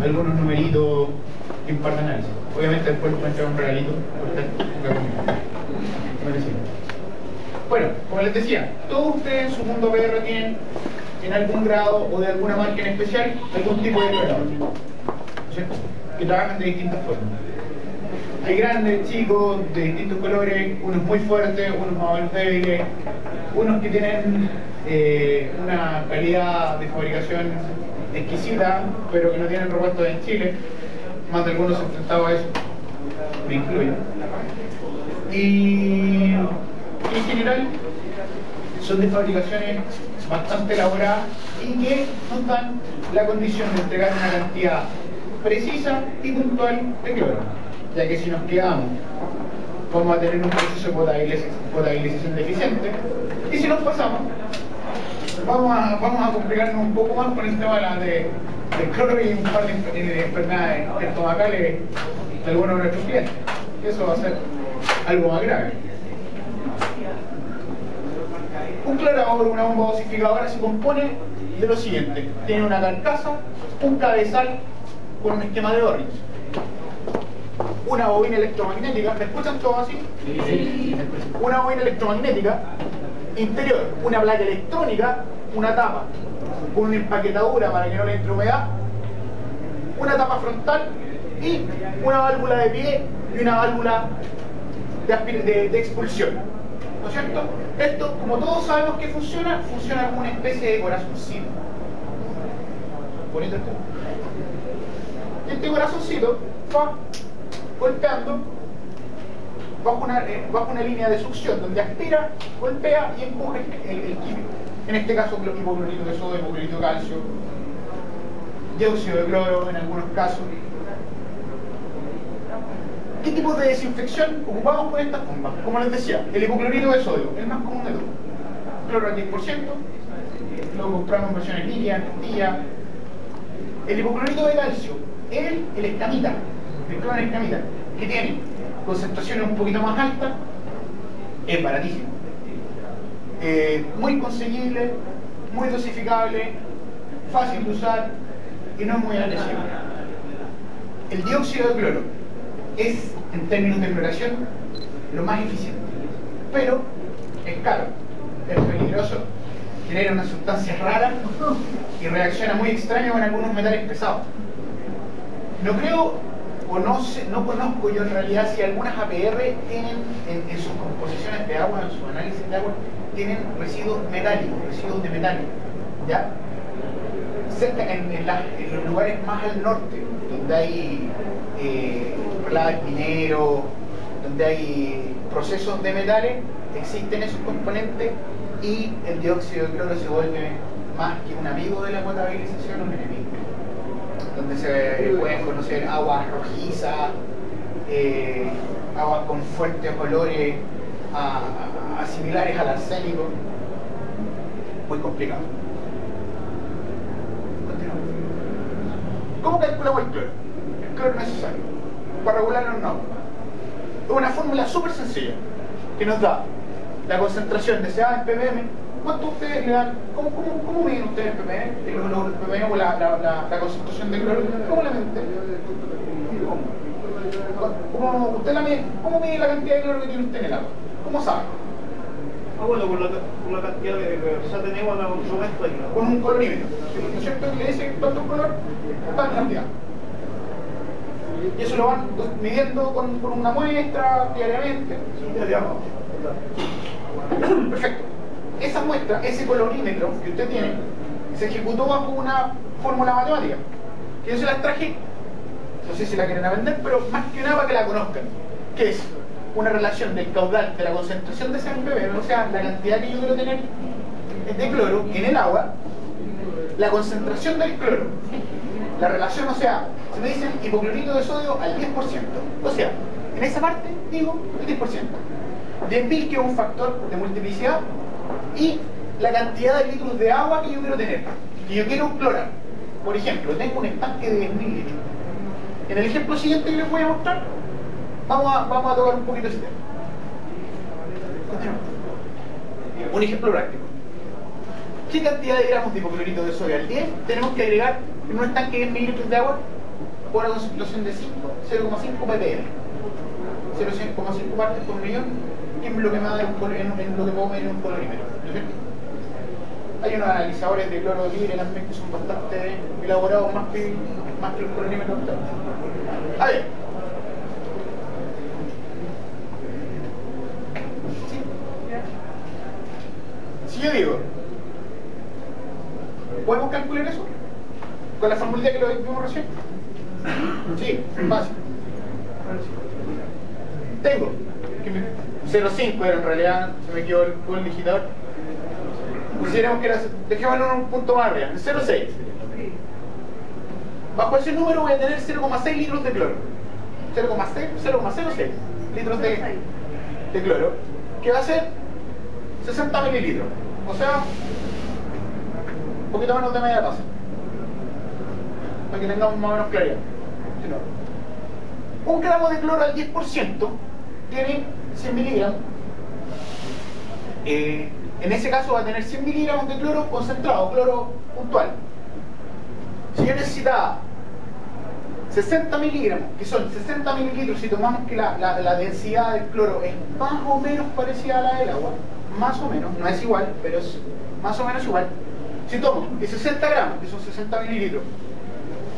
algunos numeritos en par de análisis. Obviamente después pueden echar un regalito por estar conmigo. Bueno, como les decía, todos ustedes en su mundo PR tienen en algún grado o de alguna marca en especial algún tipo de explorador, ¿cierto? Que trabajan de distintas formas. Hay grandes, chicos, de distintos colores, unos muy fuertes, unos más débiles, unos que tienen una calidad de fabricación exquisita, pero que no tienen repuestos en Chile. Más de algunos se enfrentado a eso, me incluyo. Y en general son de fabricaciones bastante elaboradas y que nos dan la condición de entregar una cantidad precisa y puntual de cloro, ya que si nos quedamos vamos a tener un proceso de potabilización deficiente, y si nos pasamos vamos a complicarnos un poco más con el tema del cloro y un par de enfermedades estomacales de algunos de nuestros clientes. Eso va a ser algo más grave. Un clorador, una bomba dosificadora, se compone de lo siguiente: tiene una carcasa, un cabezal con un esquema de Dorrings, una bobina electromagnética. ¿Me escuchan todo así? Sí. Una bobina electromagnética interior, una placa electrónica, una tapa con una empaquetadura para que no le entre humedad, una tapa frontal y una válvula de pie y una válvula de expulsión, ¿no es cierto? Esto, como todos sabemos que funciona como una especie de corazoncito. Bonito esto. Este corazoncito va golpeando bajo una línea de succión donde aspira, golpea y empuja el químico. En este caso, hipoclorito de sodio, hipoclorito de calcio, dióxido de cloro en algunos casos. ¿Qué tipo de desinfección ocupamos con estas bombas? Como les decía, el hipoclorito de sodio, el más común de todos. Cloro al 10%, lo compramos en versiones líquidas, en pastillas. El hipoclorito de calcio, el escamita, el cloro en escamita, que tiene concentraciones un poquito más altas, es baratísimo. Muy conseguible, muy dosificable, fácil de usar y no es muy agresivo. El dióxido de cloro es, en términos de cloración, lo más eficiente, pero es caro, es peligroso, genera unas sustancias raras y reacciona muy extraño con algunos metales pesados. No creo, o no conozco yo en realidad si algunas APR tienen en sus composiciones de agua, en su análisis de agua, tienen residuos metálicos, residuos de metal, ¿ya? Cerca, en los lugares más al norte, donde hay plagas mineros, donde hay procesos de metales, existen esos componentes y el dióxido de cloro se vuelve más que un amigo de la potabilización, un enemigo. Donde se pueden conocer aguas rojizas, aguas con fuertes olores similares al arsénico. Muy complicado. Continuamos. ¿Cómo calculamos el cloro? El cloro necesario para regularlo en agua. Es una fórmula súper sencilla que nos da la concentración deseada en ppm. ¿Cuánto ustedes le dan? ¿Cómo miden ustedes ppm? Los ppm o la concentración de cloro. ¿Cómo la miden ustedes? ¿Cómo mide la cantidad de cloro que tiene usted en el agua? ¿Cómo sabe? Bueno, por la cantidad de que ya tenemos en el instrumento ahí, ¿no? Con un colorímetro, ¿no es cierto? Le dice cuánto color, tal cantidad. Y eso lo van midiendo con una muestra diariamente. Perfecto. Esa muestra, ese colorímetro que usted tiene, se ejecutó bajo una fórmula matemática, que yo se las traje, no sé si la quieren vender, pero más que nada para que la conozcan, que es una relación del caudal de la concentración de ese ppm, o sea, la cantidad que yo quiero tener de cloro en el agua, la concentración del cloro, la relación, o sea, se me dicen hipoclorito de sodio al 10%, o sea, en esa parte digo el 10%, de mil, que es un factor de multiplicidad, y la cantidad de litros de agua que yo quiero tener, que yo quiero clorar. Por ejemplo, tengo un estanque de 10.000 litros. En el ejemplo siguiente que les voy a mostrar, vamos a tocar un poquito ese tema. Continuamos. Un ejemplo práctico. ¿Qué cantidad de gramos de hipoclorito de sodio al 10 tenemos que agregar en un estanque de 10.000 litros de agua? por una concentración de 0,5 ppm. 0,5 partes por millón, que es lo que, más en lo que puedo medir un colorímetro. Hay unos analizadores de cloro libre también que son bastante elaborados, más que el colorímetro. A ver. ¿Sí? Si yo digo, ¿podemos calcular eso? ¿Con la formulita que lo vimos recién? Sí, fácil. Tengo que 0,5 era en realidad, se me quedó el digitador. Consideremos que era, dejémoslo en un punto más arriba, 0,6. Bajo ese número voy a tener 0,6 litros de cloro. 0,06 litros de cloro, que va a ser 60 mililitros. O sea, un poquito menos de media taza. Para que tengamos más o menos claridad. Un gramo de cloro al 10% tiene 100 miligramos. En ese caso va a tener 100 miligramos de cloro concentrado, cloro puntual. Si yo necesitaba 60 miligramos, que son 60 mililitros, si tomamos que la densidad del cloro es más o menos parecida a la del agua, más o menos, no es igual, pero es más o menos igual. Si tomo de 60 gramos, que son 60 mililitros,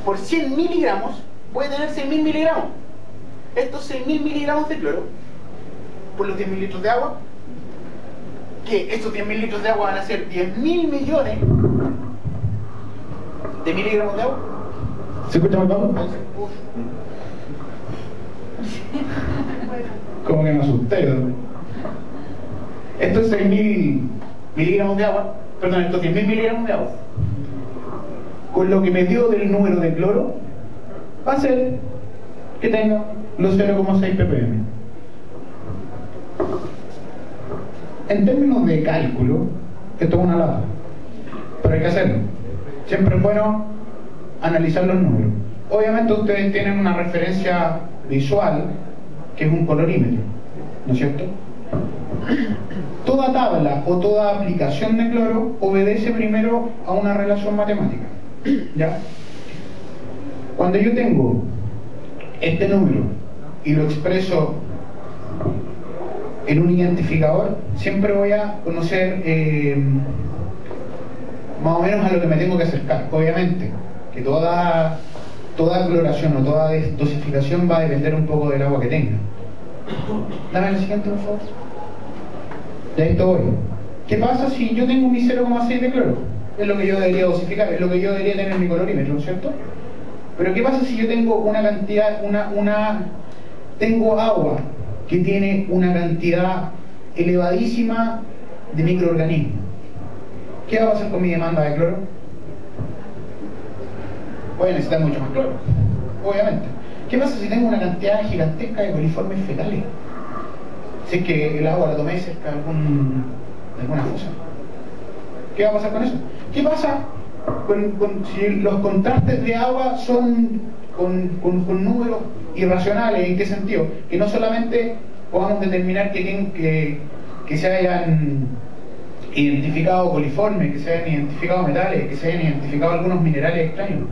por 100 miligramos, voy a tener 6.000 miligramos. Estos 6.000 miligramos de cloro, por los 10.000 litros de agua, que estos 10.000 litros de agua van a ser 10.000 millones de miligramos de agua. ¿Se escucha muy bajo? Como que me asusté, ¿no? Estos 6.000 miligramos de agua, perdón, estos 10.000 miligramos de agua, con lo que me dio del número de cloro, va a ser que tenga los 0,6 ppm. En términos de cálculo, esto es una lata, pero hay que hacerlo. Siempre es bueno analizar los números. Obviamente ustedes tienen una referencia visual, que es un colorímetro, ¿no es cierto? Toda tabla o toda aplicación de cloro obedece primero a una relación matemática, ¿ya? Cuando yo tengo este número y lo expreso en un identificador, siempre voy a conocer más o menos a lo que me tengo que acercar. Obviamente que toda cloración o toda dosificación va a depender un poco del agua que tenga. Dame el siguiente, por favor. Ya esto voy. ¿Qué pasa si yo tengo mi 0,6 de cloro? Es lo que yo debería dosificar, es lo que yo debería tener en mi colorímetro, ¿no es cierto? Pero ¿qué pasa si yo tengo una cantidad, tengo agua que tiene una cantidad elevadísima de microorganismos? ¿Qué va a pasar con mi demanda de cloro? Voy a necesitar mucho más cloro, obviamente. ¿Qué pasa si tengo una cantidad gigantesca de coliformes fetales? Si es que el agua la tomé cerca de alguna fosa. ¿Qué va a pasar con eso? ¿Qué pasa si los contrastes de agua son con números irracionales? ¿En qué sentido? Que no solamente podamos determinar que se hayan identificado coliformes, que se hayan identificado metales, que se hayan identificado algunos minerales extraños.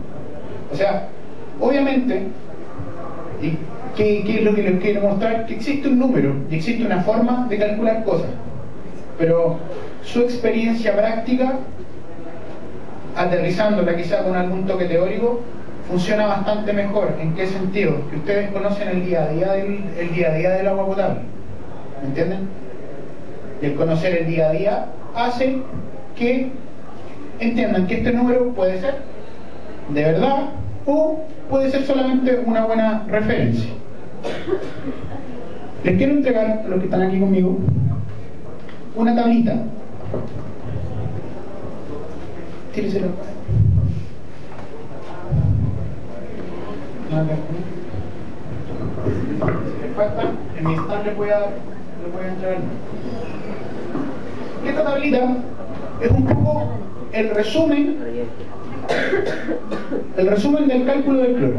O sea, obviamente, ¿qué es lo que les quiero mostrar? Que existe un número y existe una forma de calcular cosas, pero su experiencia práctica, aterrizándola quizá con algún toque teórico, funciona bastante mejor. ¿En qué sentido? Que ustedes conocen el día a día del agua potable, ¿me entienden? Y el conocer el día a día hace que entiendan que este número puede ser de verdad o puede ser solamente una buena referencia. Les quiero entregar a los que están aquí conmigo una tablita. Tíreselo. Si les falta, en mi stand les voy a entregar. Esta tablita es un poco el resumen del cálculo del cloro.